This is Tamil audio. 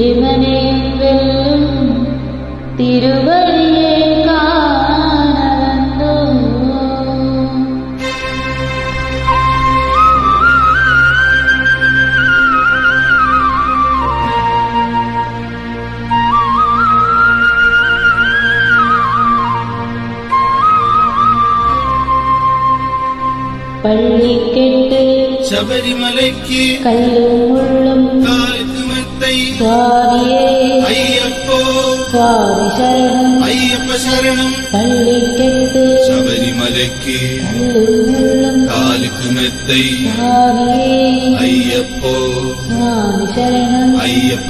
இவனே வெல்லும் திருவடியே காண வந்தோம். பள்ளி கெட்டு சபரிமலைக்கு கல்லும் முள்ளும் காலுக்கு மெத்தை சுவாமியே ஐயப்போ சுவாமி சரணம் ஐயப்ப சரணம். பள்ளி கெட்டு சபரிமலைக்கு கல்லும் முள்ளும் காலுக்கு மெத்தை சுவாமியே ஐயப்போ சுவாமி சரணம் ஐயப்ப